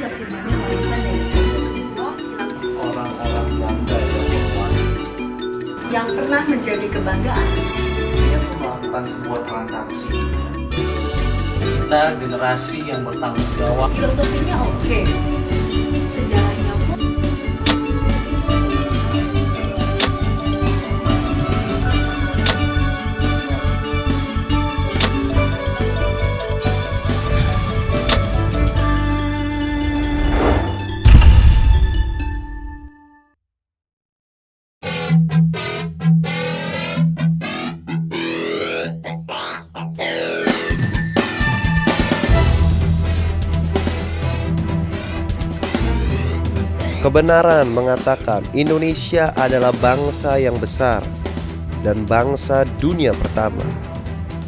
tersimpannya warisan dari seluruh orang-orang Belanda yang berkuasa. yang pernah menjadi kebanggaan. Dia tuh melakukan sebuah transaksi. Kita generasi yang bertanggung jawab. Filosofinya oke, sejarahnya pun Kebenaran mengatakan Indonesia adalah bangsa yang besar dan bangsa dunia pertama.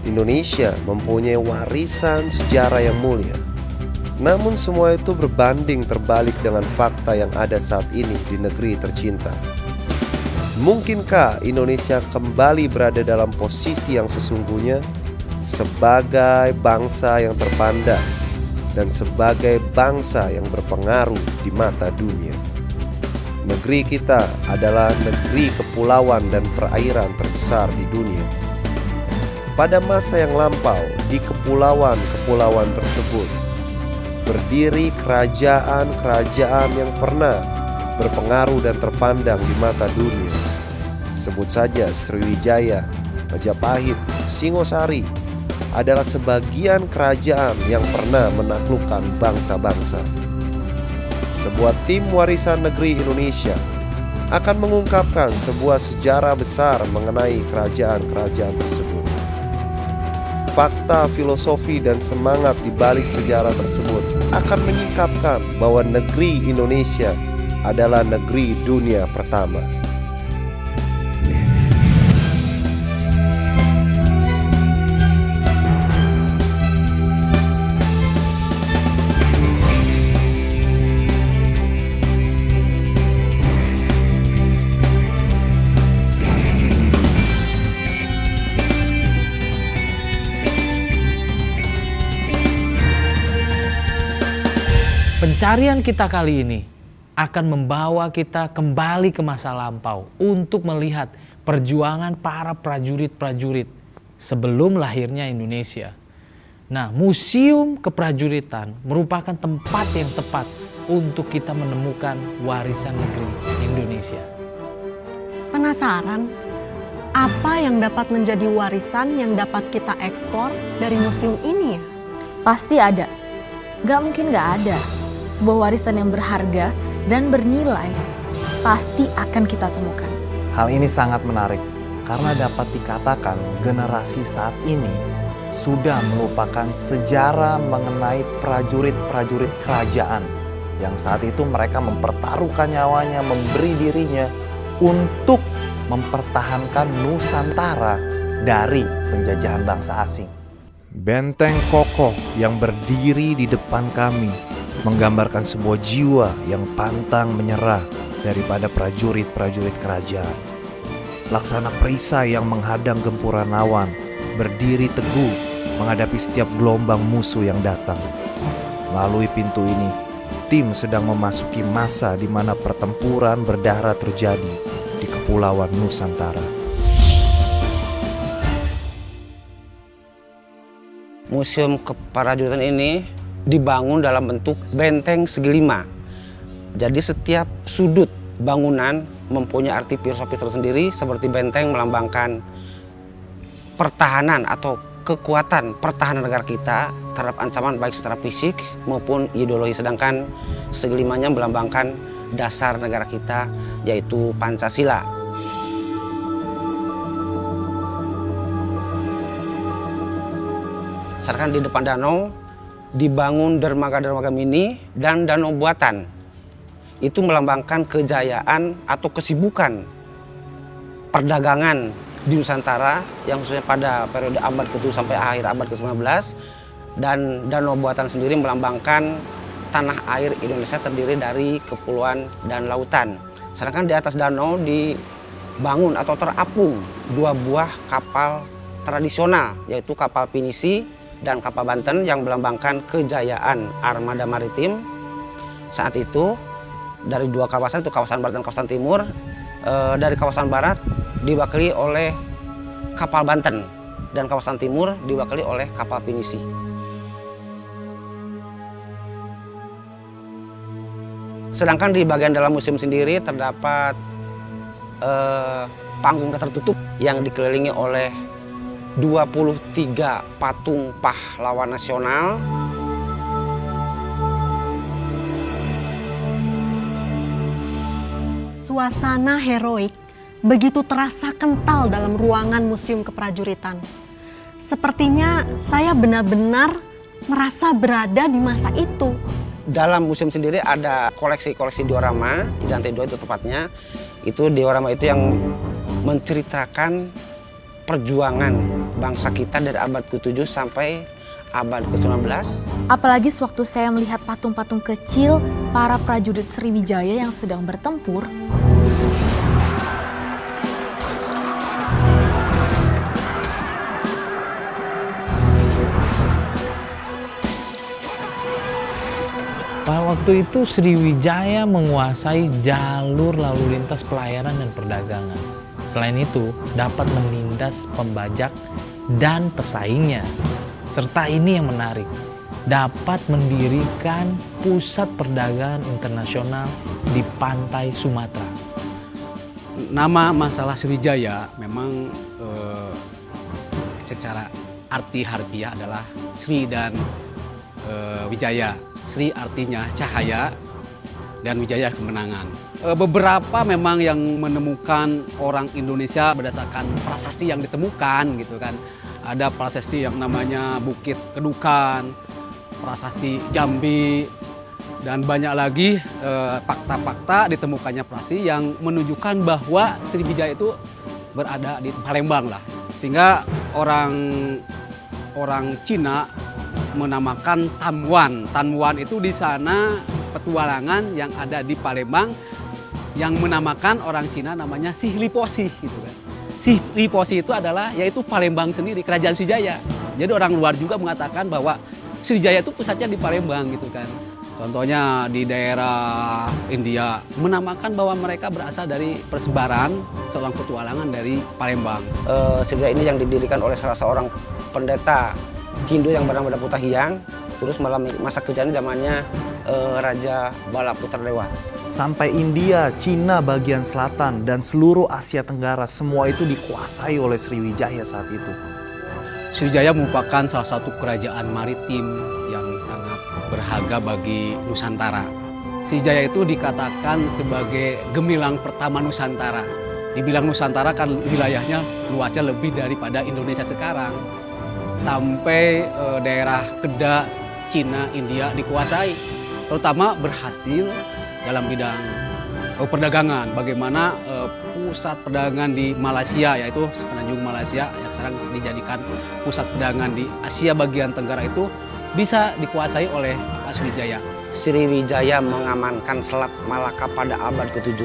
Indonesia mempunyai warisan sejarah yang mulia. Namun semua itu berbanding terbalik dengan fakta yang ada saat ini di negeri tercinta. Mungkinkah Indonesia kembali berada dalam posisi yang sesungguhnya sebagai bangsa yang terpandang dan sebagai bangsa yang berpengaruh di mata dunia? Negeri kita adalah negeri kepulauan dan perairan terbesar di dunia. Pada masa yang lampau, di kepulauan-kepulauan tersebut berdiri kerajaan-kerajaan yang pernah berpengaruh dan terpandang di mata dunia. Sebut saja Sriwijaya, Majapahit, Singosari adalah sebagian kerajaan yang pernah menaklukkan bangsa-bangsa. Sebuah tim warisan negeri Indonesia akan mengungkapkan sebuah sejarah besar mengenai kerajaan-kerajaan tersebut. Fakta, filosofi, dan semangat di balik sejarah tersebut akan menyingkapkan bahwa negeri Indonesia adalah negeri dunia pertama. Pencarian kita kali ini akan membawa kita kembali ke masa lampau untuk melihat perjuangan para prajurit-prajurit sebelum lahirnya Indonesia. Nah, Museum Keprajuritan merupakan tempat yang tepat untuk kita menemukan warisan negeri Indonesia. Penasaran? Apa yang dapat menjadi warisan yang dapat kita eksplor dari museum ini ya? Pasti ada. Gak mungkin gak ada. Sebuah warisan yang berharga dan bernilai pasti akan kita temukan. Hal ini sangat menarik karena dapat dikatakan generasi saat ini sudah melupakan sejarah mengenai prajurit-prajurit kerajaan yang saat itu mereka mempertaruhkan nyawanya, memberi dirinya untuk mempertahankan Nusantara dari penjajahan bangsa asing. Benteng kokoh yang berdiri di depan kami menggambarkan sebuah jiwa yang pantang menyerah daripada prajurit-prajurit kerajaan. Laksana perisai yang menghadang gempuran awan, berdiri teguh menghadapi setiap gelombang musuh yang datang. Melalui pintu ini, tim sedang memasuki masa di mana pertempuran berdarah terjadi di Kepulauan Nusantara. Museum Keprajuritan ini dibangun dalam bentuk benteng segi 5. Jadi setiap sudut bangunan mempunyai arti filosofis tersendiri, seperti benteng melambangkan pertahanan atau kekuatan pertahanan negara kita terhadap ancaman baik secara fisik maupun ideologi, sedangkan segi 5-nya melambangkan dasar negara kita yaitu Pancasila. Sedangkan di depan danau dibangun dermaga-dermaga mini dan danau buatan. Itu melambangkan kejayaan atau kesibukan perdagangan di Nusantara yang khususnya pada periode abad ke-7 sampai akhir abad ke-19. Dan danau buatan sendiri melambangkan tanah air Indonesia terdiri dari kepulauan dan lautan. Sedangkan di atas danau dibangun atau terapung 2 buah kapal tradisional, yaitu kapal pinisi dan kapal Banten yang melambangkan kejayaan armada maritim. saat itu dari dua kawasan, itu kawasan barat dan kawasan timur. Dari kawasan barat diwakili oleh kapal Banten dan kawasan timur diwakili oleh kapal pinisi. Sedangkan di bagian dalam museum sendiri terdapat panggung tertutup yang dikelilingi oleh 23 patung pahlawan nasional. Suasana heroik begitu terasa kental dalam ruangan Museum Keprajuritan. Sepertinya saya benar-benar merasa berada di masa itu. Dalam museum sendiri ada koleksi-koleksi diorama, di lantai 2 itu tepatnya. Itu diorama itu yang menceritakan perjuangan bangsa kita dari abad ke-7 sampai abad ke-19. Apalagi sewaktu saya melihat patung-patung kecil para prajurit Sriwijaya yang sedang bertempur. Pada waktu itu Sriwijaya menguasai jalur lalu lintas pelayaran dan perdagangan. Selain itu, dapat menindas pembajak dan pesaingnya. Serta ini yang menarik, dapat mendirikan pusat perdagangan internasional di pantai Sumatera. Nama masalah Sriwijaya memang secara arti harfiah adalah Sri dan Wijaya. Sri artinya cahaya dan Wijaya kemenangan. Beberapa memang yang menemukan orang Indonesia berdasarkan prasasti yang ditemukan gitu kan. Ada prasasti yang namanya Bukit Kedukan, prasasti Jambi, dan banyak lagi fakta-fakta ditemukannya prasasti yang menunjukkan bahwa Sriwijaya itu berada di Palembang lah. Sehingga orang Cina menamakan Tanmuan. Tanmuan itu di sana petualangan yang ada di Palembang yang menamakan orang Cina namanya Sihliposi gitu kan. Sihliposi itu adalah yaitu Palembang sendiri, kerajaan Sriwijaya. Jadi orang luar juga mengatakan bahwa Sriwijaya itu pusatnya di Palembang gitu kan. Contohnya di daerah India menamakan bahwa mereka berasal dari persebaran seorang petualangan dari Palembang. Sriwijaya ini yang didirikan oleh salah seorang pendeta Hindu yang bernama Daputa Hyang, terus malam masa kerjaan zamannya Raja Balaputra Dewa. Sampai India, Cina bagian selatan, dan seluruh Asia Tenggara, semua itu dikuasai oleh Sriwijaya saat itu. Sriwijaya merupakan salah satu kerajaan maritim yang sangat berharga bagi Nusantara. Sriwijaya itu dikatakan sebagai gemilang pertama Nusantara. Dibilang Nusantara kan wilayahnya luasnya lebih daripada Indonesia sekarang. Sampai daerah Kedah, Cina, India dikuasai. Terutama berhasil dalam bidang perdagangan. Bagaimana pusat perdagangan di Malaysia, yaitu Semenanjung Malaysia yang sekarang dijadikan pusat perdagangan di Asia bagian Tenggara itu bisa dikuasai oleh Sriwijaya. Sriwijaya mengamankan Selat Malaka pada abad ke-7.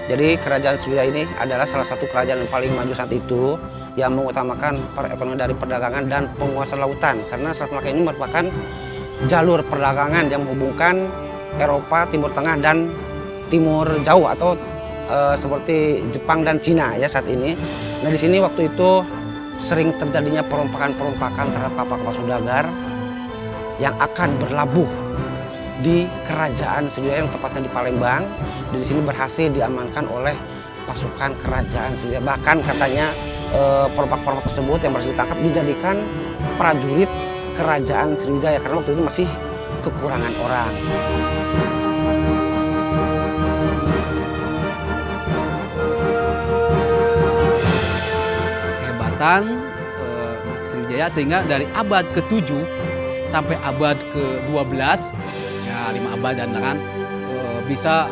Jadi kerajaan Sriwijaya ini adalah salah satu kerajaan yang paling maju saat itu yang mengutamakan perekonomian dari perdagangan dan penguasaan lautan. Karena Selat Malaka ini merupakan jalur perdagangan yang menghubungkan Eropa, Timur Tengah, dan Timur Jauh atau seperti Jepang dan Cina ya saat ini. Nah di sini waktu itu sering terjadinya perompakan terhadap kapal-kapal saudagar yang akan berlabuh di kerajaan Sriwijaya yang tepatnya di Palembang. Di sini berhasil diamankan oleh pasukan kerajaan Sriwijaya. Bahkan katanya perompak-perompak tersebut yang berhasil ditangkap dijadikan prajurit kerajaan Sriwijaya karena waktu itu masih kekurangan orang. Kehebatan Sriwijaya sehingga dari abad ke-7 sampai abad ke-12 ya 5 abad dan kan bisa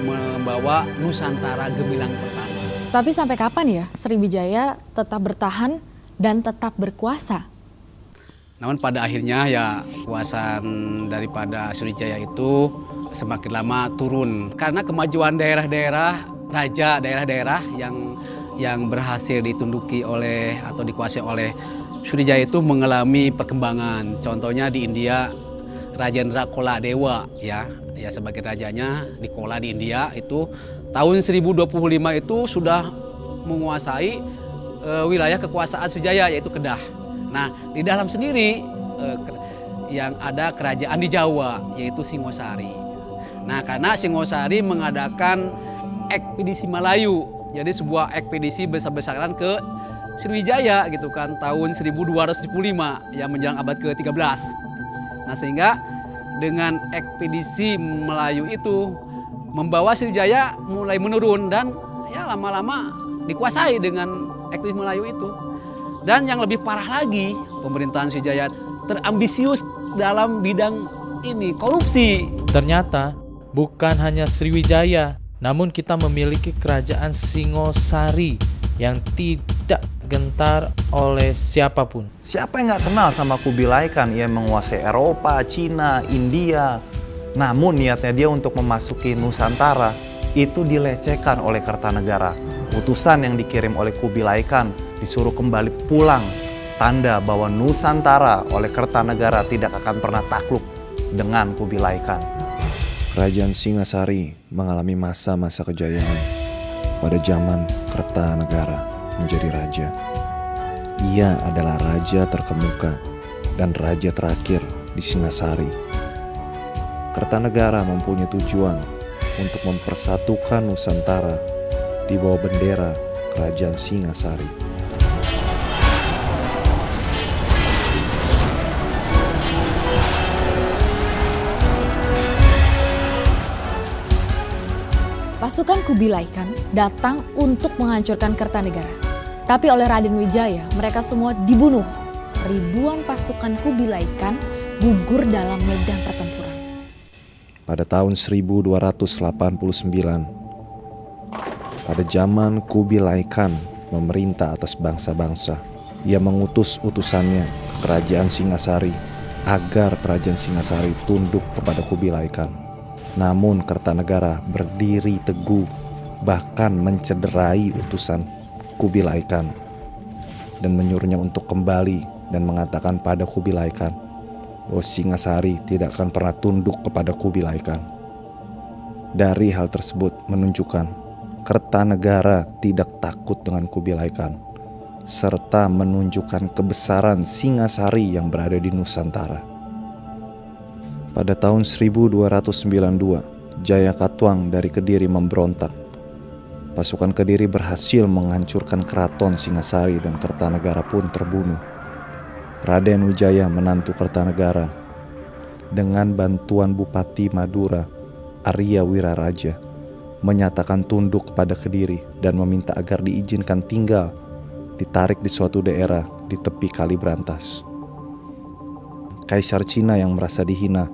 membawa Nusantara gemilang pertama. Tapi sampai kapan ya Sriwijaya tetap bertahan dan tetap berkuasa? Namun pada akhirnya ya kekuasaan daripada Sriwijaya itu semakin lama turun karena kemajuan daerah-daerah raja daerah-daerah yang berhasil ditunduki oleh atau dikuasai oleh Sriwijaya itu mengalami perkembangan. Contohnya di India Rajendra Kola Dewa ya sebagai rajanya di Kola di India itu tahun 1025 itu sudah menguasai wilayah kekuasaan Sriwijaya yaitu Kedah. Nah, di dalam sendiri yang ada kerajaan di Jawa yaitu Singosari. Nah, karena Singosari mengadakan ekspedisi Melayu, jadi sebuah ekspedisi besar-besaran ke Sriwijaya gitu kan tahun 1275 yang menjelang abad ke-13. Nah, sehingga dengan ekspedisi Melayu itu membawa Sriwijaya mulai menurun dan ya lama-lama dikuasai dengan ekspedisi Melayu itu. Dan yang lebih parah lagi, pemerintahan Sriwijaya terambisius dalam bidang ini, korupsi. Ternyata bukan hanya Sriwijaya, namun kita memiliki kerajaan Singosari yang tidak gentar oleh siapapun. Siapa yang nggak kenal sama Kubilai Khan? Ia menguasai Eropa, Cina, India. Namun niatnya dia untuk memasuki Nusantara itu dilecehkan oleh Kertanegara. Utusan yang dikirim oleh Kubilai Khan disuruh kembali pulang. Tanda bahwa Nusantara oleh Kertanegara tidak akan pernah takluk dengan Kubilai Khan. Kerajaan Singasari mengalami masa-masa kejayaan pada zaman Kertanegara menjadi raja. Ia adalah raja terkemuka dan raja terakhir di Singasari. Kertanegara mempunyai tujuan untuk mempersatukan Nusantara di bawah bendera Kerajaan Singasari. Pasukan Kubilai Khan datang untuk menghancurkan Kertanegara. Tapi oleh Raden Wijaya, mereka semua dibunuh. Ribuan pasukan Kubilai Khan gugur dalam medan pertempuran. Pada tahun 1289, pada zaman Kubilai Khan memerintah atas bangsa-bangsa, ia mengutus utusannya ke kerajaan Singasari agar kerajaan Singasari tunduk kepada Kubilai Khan. Namun Kertanegara berdiri teguh, bahkan mencederai utusan Kubilai Khan dan menyuruhnya untuk kembali dan mengatakan pada Kubilai Khan bahwa Singasari tidak akan pernah tunduk kepada Kubilai Khan. Dari hal tersebut menunjukkan Kertanegara tidak takut dengan Kubilai Khan serta menunjukkan kebesaran Singasari yang berada di Nusantara. Pada tahun 1292, Jayakatwang dari Kediri memberontak. Pasukan Kediri berhasil menghancurkan keraton Singasari dan Kertanegara pun terbunuh. Raden Wijaya menantu Kertanegara dengan bantuan Bupati Madura, Arya Wiraraja, menyatakan tunduk kepada Kediri dan meminta agar diizinkan tinggal ditarik di suatu daerah di tepi Kali Brantas. Kaisar Cina yang merasa dihina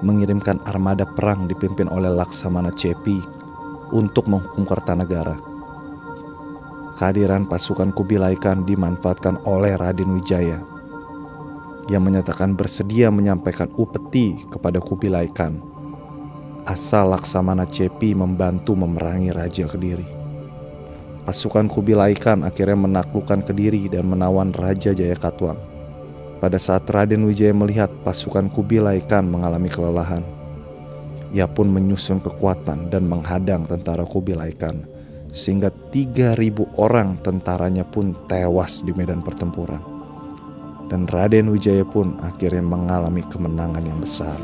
mengirimkan armada perang dipimpin oleh Laksamana Cepi untuk menghukum Kertanegara. Kehadiran pasukan Kubilai Khan dimanfaatkan oleh Raden Wijaya yang menyatakan bersedia menyampaikan upeti kepada Kubilai Khan asal Laksamana Cepi membantu memerangi Raja Kediri. Pasukan Kubilai Khan akhirnya menaklukkan Kediri dan menawan Raja Jayakatwang. Pada saat Raden Wijaya melihat pasukan Kubilai Khan mengalami kelelahan, ia pun menyusun kekuatan dan menghadang tentara Kubilai Khan, sehingga 3.000 orang tentaranya pun tewas di medan pertempuran. Dan Raden Wijaya pun akhirnya mengalami kemenangan yang besar.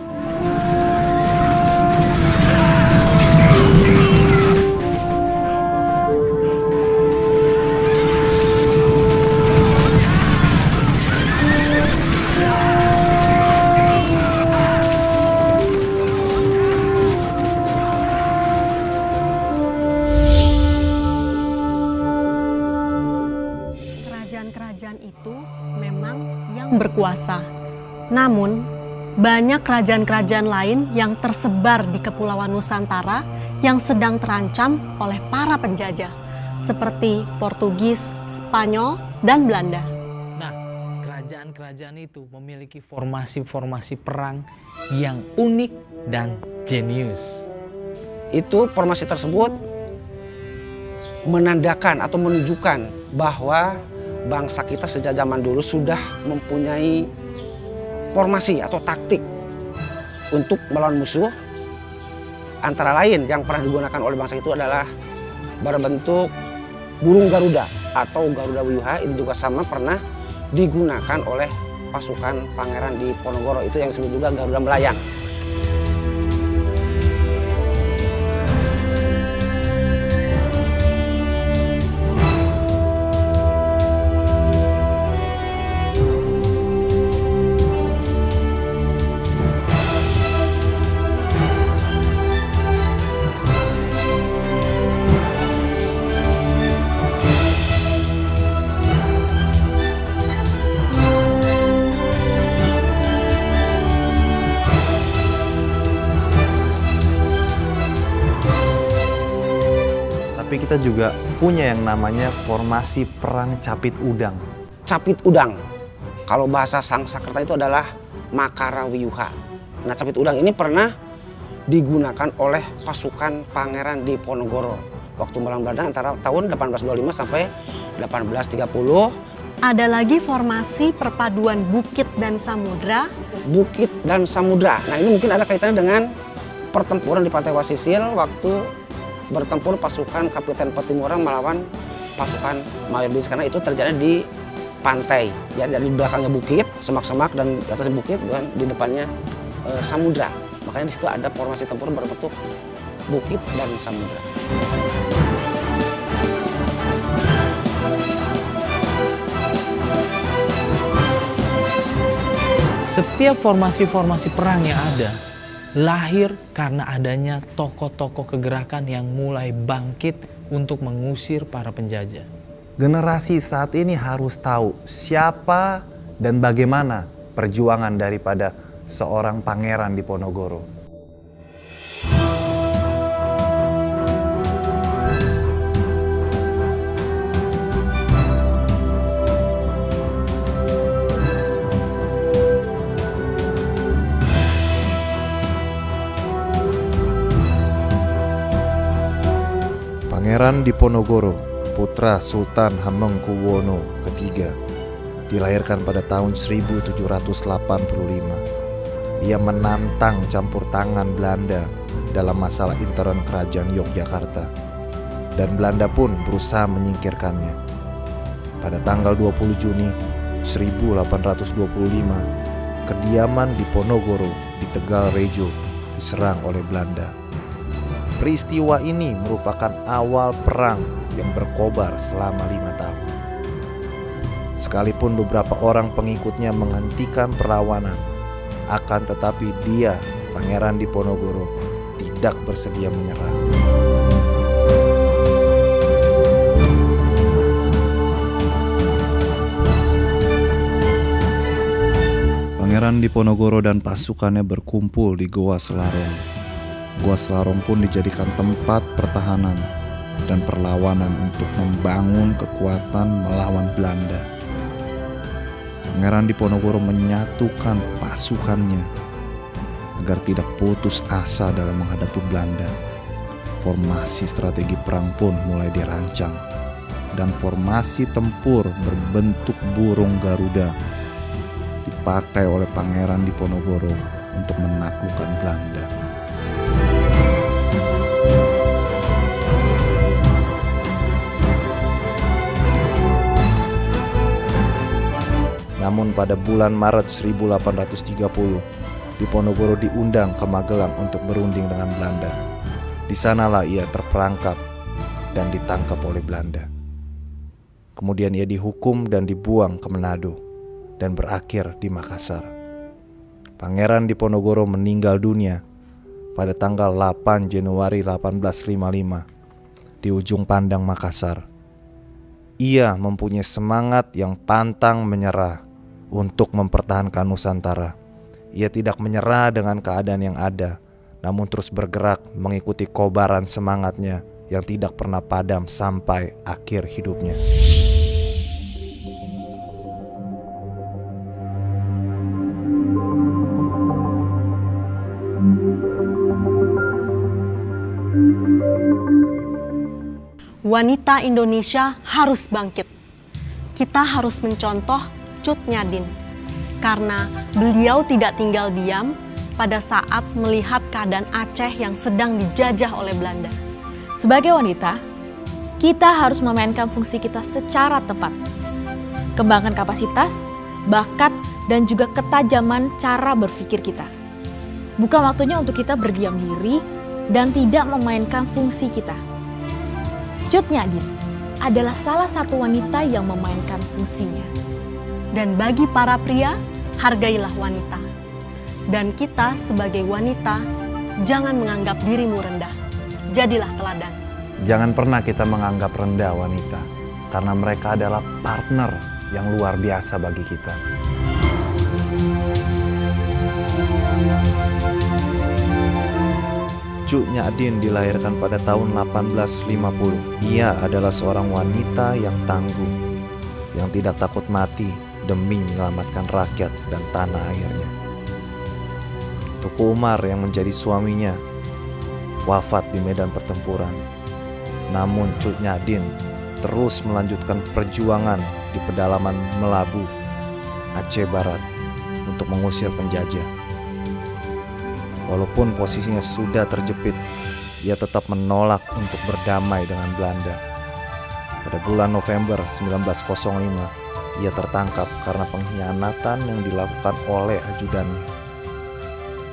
Kerajaan itu memang yang berkuasa. Namun, banyak kerajaan-kerajaan lain yang tersebar di Kepulauan Nusantara yang sedang terancam oleh para penjajah, seperti Portugis, Spanyol, dan Belanda. Nah, kerajaan-kerajaan itu memiliki formasi-formasi perang yang unik dan jenius. Itu formasi tersebut menandakan atau menunjukkan bahwa bangsa kita sejak zaman dulu sudah mempunyai formasi atau taktik untuk melawan musuh. Antara lain yang pernah digunakan oleh bangsa itu adalah berbentuk burung Garuda atau Garuda Wiyuha. Ini juga sama pernah digunakan oleh pasukan pangeran di Ponorogo, itu yang disebut juga Garuda Melayang. Tapi kita juga punya yang namanya formasi perang capit udang. Capit udang, kalau bahasa Sangsakerta itu adalah Makara Wiyuha. Nah, capit udang ini pernah digunakan oleh pasukan pangeran di Ponorogo waktu melawan Belanda antara tahun 1825 sampai 1830. Ada lagi formasi perpaduan bukit dan samudra. Bukit dan samudra. Nah, ini mungkin ada kaitannya dengan pertempuran di Pantai Wasisil waktu bertempur pasukan Kapiten Patimura melawan pasukan Mayoritis, karena itu terjadi di pantai. Ya, dari belakangnya bukit, semak-semak, dan di atasnya bukit, dan di depannya samudra. Makanya di situ ada formasi tempur berbentuk bukit dan samudra. Setiap formasi-formasi perang yang ada lahir karena adanya tokoh-tokoh kegerakan yang mulai bangkit untuk mengusir para penjajah. Generasi saat ini harus tahu siapa dan bagaimana perjuangan daripada seorang pangeran di Ponorogo. Pangeran Diponegoro, putra Sultan Hamengkubuwono III, dilahirkan pada tahun 1785. Ia menantang campur tangan Belanda dalam masalah intern kerajaan Yogyakarta, dan Belanda pun berusaha menyingkirkannya. Pada tanggal 20 Juni 1825, kediaman Diponegoro di Tegal Rejo diserang oleh Belanda. Peristiwa ini merupakan awal perang yang berkobar selama 5 tahun. Sekalipun beberapa orang pengikutnya menghentikan perlawanan, akan tetapi dia, Pangeran Diponegoro, tidak bersedia menyerah. Pangeran Diponegoro dan pasukannya berkumpul di Goa Selarong. Goa Selarong pun dijadikan tempat pertahanan dan perlawanan untuk membangun kekuatan melawan Belanda. Pangeran Diponegoro menyatukan pasukannya agar tidak putus asa dalam menghadapi Belanda. Formasi strategi perang pun mulai dirancang, dan formasi tempur berbentuk burung Garuda dipakai oleh Pangeran Diponegoro untuk menaklukkan Belanda. Namun pada bulan Maret 1830, Diponegoro diundang ke Magelang untuk berunding dengan Belanda. Di sanalah ia terperangkap dan ditangkap oleh Belanda. Kemudian ia dihukum dan dibuang ke Manado dan berakhir di Makassar. Pangeran Diponegoro meninggal dunia pada tanggal 8 Januari 1855 di ujung Pandang, Makassar. Ia mempunyai semangat yang pantang menyerah untuk mempertahankan Nusantara. Ia tidak menyerah dengan keadaan yang ada, namun terus bergerak mengikuti kobaran semangatnya yang tidak pernah padam sampai akhir hidupnya. Wanita Indonesia harus bangkit. Kita harus mencontoh Cut Nyadin. Karena beliau tidak tinggal diam pada saat melihat keadaan Aceh yang sedang dijajah oleh Belanda. Sebagai wanita, kita harus memainkan fungsi kita secara tepat. Kembangkan kapasitas, bakat, dan juga ketajaman cara berpikir kita. Bukan waktunya untuk kita berdiam diri dan tidak memainkan fungsi kita. Cut Nyak Dien adalah salah satu wanita yang memainkan fungsinya. Dan bagi para pria, hargailah wanita. Dan kita sebagai wanita, jangan menganggap dirimu rendah. Jadilah teladan. Jangan pernah kita menganggap rendah wanita, karena mereka adalah partner yang luar biasa bagi kita. Cut Nyak Dien dilahirkan pada tahun 1850. Ia adalah seorang wanita yang tangguh, yang tidak takut mati demi menyelamatkan rakyat dan tanah airnya. Tuku Umar yang menjadi suaminya wafat di medan pertempuran. Namun Cut Nyak Dien terus melanjutkan perjuangan di pedalaman Melabu, Aceh Barat untuk mengusir penjajah. Walaupun posisinya sudah terjepit, ia tetap menolak untuk berdamai dengan Belanda. Pada bulan November 1905, ia tertangkap karena pengkhianatan yang dilakukan oleh ajudannya.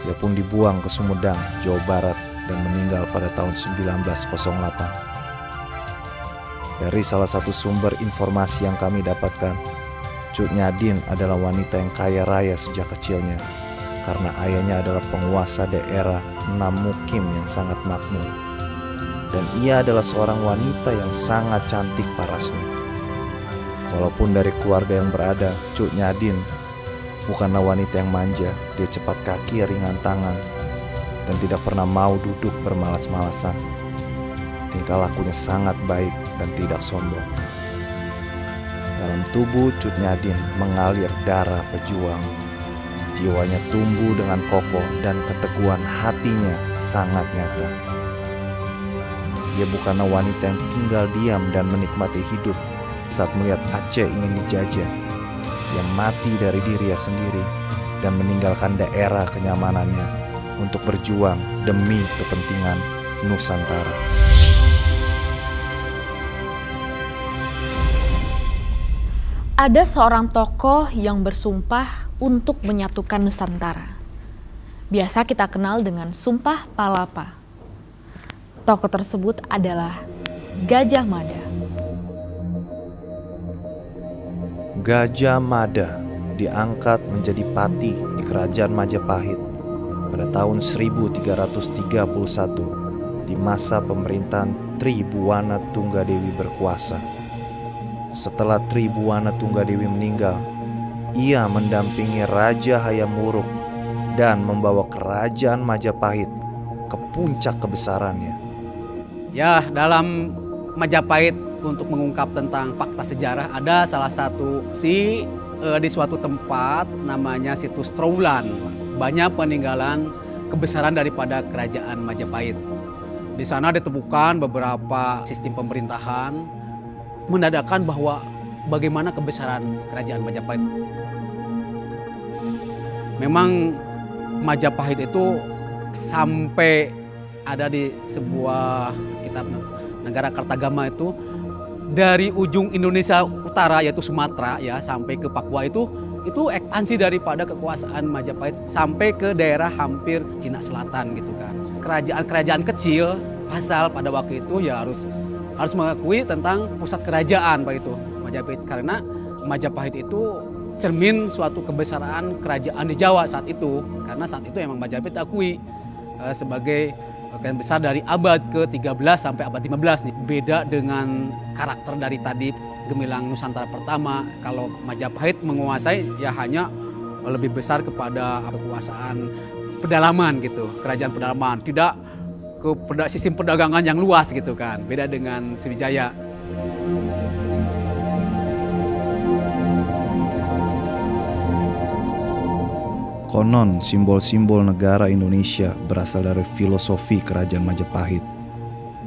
Ia pun dibuang ke Sumedang, Jawa Barat, dan meninggal pada tahun 1908. Dari salah satu sumber informasi yang kami dapatkan, Cut Nyak Dien adalah wanita yang kaya raya sejak kecilnya, karena ayahnya adalah penguasa daerah Enam Mukim yang sangat makmur. Dan ia adalah seorang wanita yang sangat cantik parasnya. Walaupun dari keluarga yang berada, Cut Nyak Dien bukanlah wanita yang manja. Dia cepat kaki, ringan tangan, dan tidak pernah mau duduk bermalas-malasan. Tingkah lakunya sangat baik dan tidak sombong. Dalam tubuh Cut Nyak Dien mengalir darah pejuang. Jiwanya tumbuh dengan kokoh dan keteguhan hatinya sangat nyata. Dia bukanlah wanita yang tinggal diam dan menikmati hidup saat melihat Aceh ingin dijajah. Dia mati dari dirinya sendiri dan meninggalkan daerah kenyamanannya untuk berjuang demi kepentingan Nusantara. Ada seorang tokoh yang bersumpah untuk menyatukan Nusantara. Biasa kita kenal dengan Sumpah Palapa. Tokoh tersebut adalah Gajah Mada. Gajah Mada diangkat menjadi pati di Kerajaan Majapahit pada tahun 1331 di masa pemerintahan Tri Buwana Tunggadewi berkuasa. Setelah Tri Buwana Tunggadewi meninggal, ia mendampingi Raja Hayam Wuruk dan membawa Kerajaan Majapahit ke puncak kebesarannya. Ya, dalam Majapahit untuk mengungkap tentang fakta sejarah ada salah satu di suatu tempat namanya situs Troulan. Banyak peninggalan kebesaran daripada Kerajaan Majapahit. Di sana ditemukan beberapa sistem pemerintahan menandakan bahwa bagaimana kebesaran Kerajaan Majapahit. Memang Majapahit itu sampai ada di sebuah kitab negara Kartagama itu dari ujung Indonesia Utara yaitu Sumatera ya sampai ke Papua itu ekspansi daripada kekuasaan Majapahit sampai ke daerah hampir Cina Selatan gitu kan. Kerajaan-kerajaan kecil asal pada waktu itu ya harus mengakui tentang pusat kerajaan Pak itu Majapahit, karena Majapahit itu cermin suatu kebesaran kerajaan di Jawa saat itu, karena saat itu emang Majapahit diakui sebagai kerajaan besar dari abad ke-13 sampai abad 15 nih. Beda dengan karakter dari tadi Gemilang Nusantara pertama, kalau Majapahit menguasai ya hanya lebih besar kepada kekuasaan pedalaman gitu, kerajaan pedalaman, tidak ke sistem perdagangan yang luas gitu kan, beda dengan Sriwijaya. Konon simbol-simbol negara Indonesia berasal dari filosofi Kerajaan Majapahit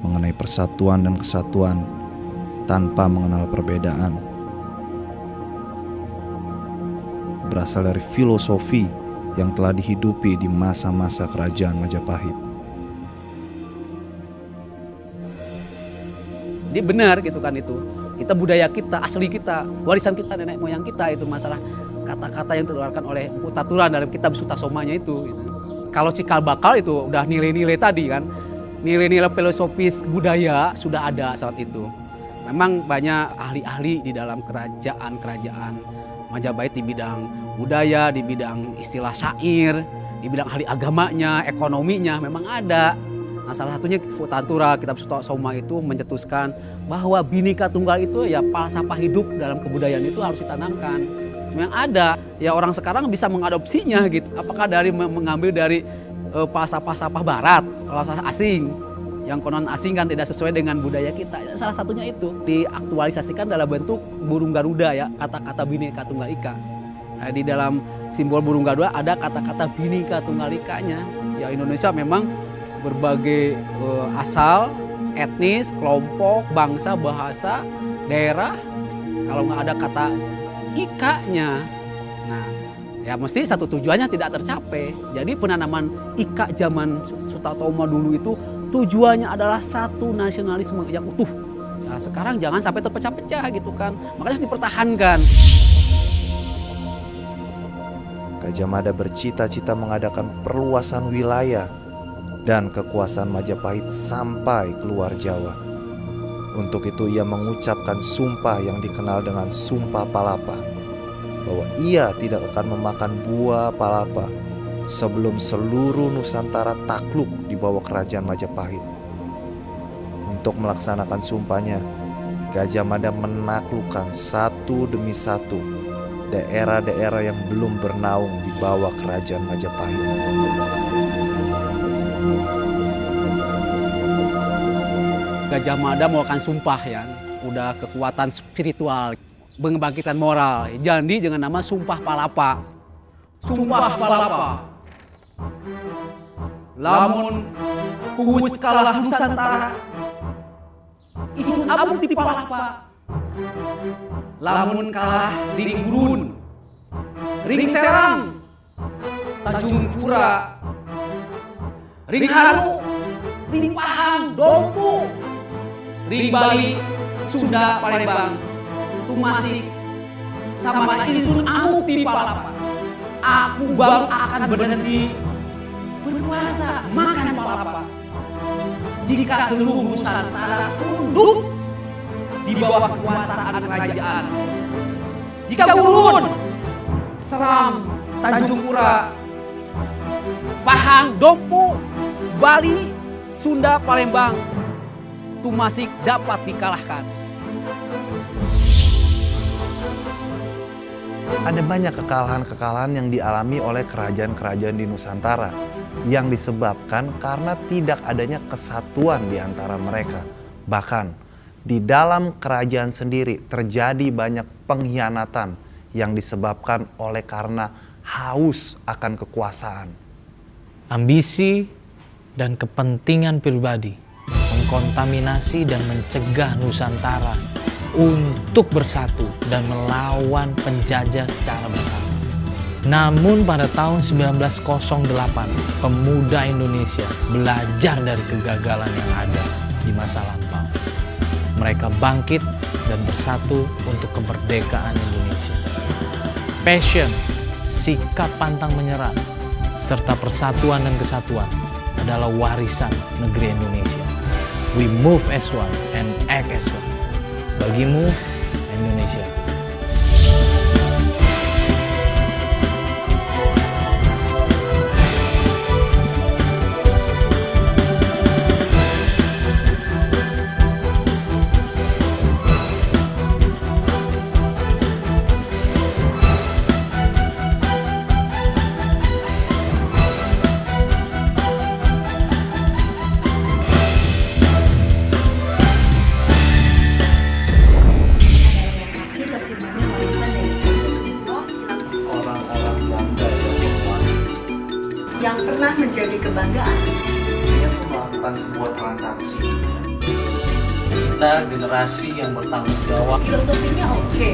mengenai persatuan dan kesatuan tanpa mengenal perbedaan. Berasal dari filosofi yang telah dihidupi di masa-masa kerajaan Majapahit. Dia benar gitu kan itu. Kita budaya kita, asli kita, warisan kita, nenek moyang kita itu masalah kata-kata yang dikeluarkan oleh Utaturan dalam kitab Sutasomanya itu. Gitu. Kalau cikal bakal itu udah nilai-nilai tadi kan, nilai-nilai filosofis budaya sudah ada saat itu. Memang banyak ahli-ahli di dalam kerajaan Majapahit di bidang budaya, di bidang istilah syair, di bidang ahli agamanya, ekonominya memang ada. Nah, salah satunya Utaturan kitab Sutasoma itu mencetuskan bahwa Bhinneka Tunggal itu ya falsafah hidup dalam kebudayaan itu harus ditanamkan. Cuma yang ada ya orang sekarang bisa mengadopsinya gitu. Apakah dari mengambil dari falsafah barat, falsafah asing yang konon asing kan tidak sesuai dengan budaya kita. Ya, salah satunya itu diaktualisasikan dalam bentuk burung Garuda ya, kata-kata Bhinneka Tunggal Ika. Nah, di dalam simbol burung Garuda ada kata-kata Bhinneka Tunggal Ika-nya. Ya Indonesia memang berbagai asal, etnis, kelompok, bangsa, bahasa, daerah. Kalau nggak ada kata Ika-nya, nah ya mesti satu tujuannya tidak tercapai. Jadi penanaman Ika zaman Sutatoma dulu itu tujuannya adalah satu nasionalisme yang utuh. Ya sekarang jangan sampai terpecah-pecah gitu kan. Makanya harus dipertahankan. Gajah Mada bercita-cita mengadakan perluasan wilayah dan kekuasaan Majapahit sampai keluar Jawa. Untuk itu ia mengucapkan sumpah yang dikenal dengan Sumpah Palapa, bahwa ia tidak akan memakan buah palapa sebelum seluruh Nusantara takluk di bawah kerajaan Majapahit. Untuk melaksanakan sumpahnya, Gajah Mada menaklukkan satu demi satu daerah-daerah yang belum bernaung di bawah kerajaan Majapahit. Gajah Mada melakukan sumpah ya, udah kekuatan spiritual, membangkitkan moral. Jadi dengan nama Sumpah Palapa. Sumpah Palapa. Lamun kuwus kalah Nusantara, isun abung ti Palapa. Lamun kalah ring Gurun, ring Serang, Tanjung Pura, ring Haru, ring Pahang, Dompu, ring Bali, Sunda, Palembang, Tumasik, sama isun amuk di Palapa. Aku baru akan berhenti berkuasa makan palapa jika seluruh Nusantara tunduk di bawah kekuasaan kerajaan. Jika Gurun, Seram, Tanjung Pura, Pahang, Dompu, Bali, Sunda, Palembang, Tumasik dapat dikalahkan. Ada banyak kekalahan-kekalahan yang dialami oleh kerajaan-kerajaan di Nusantara yang disebabkan karena tidak adanya kesatuan di antara mereka. Bahkan di dalam kerajaan sendiri terjadi banyak pengkhianatan yang disebabkan oleh karena haus akan kekuasaan. Ambisi dan kepentingan pribadi mengkontaminasi dan mencegah Nusantara untuk bersatu dan melawan penjajah secara bersama. Namun pada tahun 1908, pemuda Indonesia belajar dari kegagalan yang ada di masa lampau. Mereka bangkit dan bersatu untuk kemerdekaan Indonesia. Passion, sikap pantang menyerah, serta persatuan dan kesatuan adalah warisan negeri Indonesia. We move as one and act as one. Bagimu, Indonesia. Yang pernah menjadi kebanggaan. Dia tuh melakukan sebuah transaksi. Kita generasi yang bertanggung jawab. Filosofinya oke.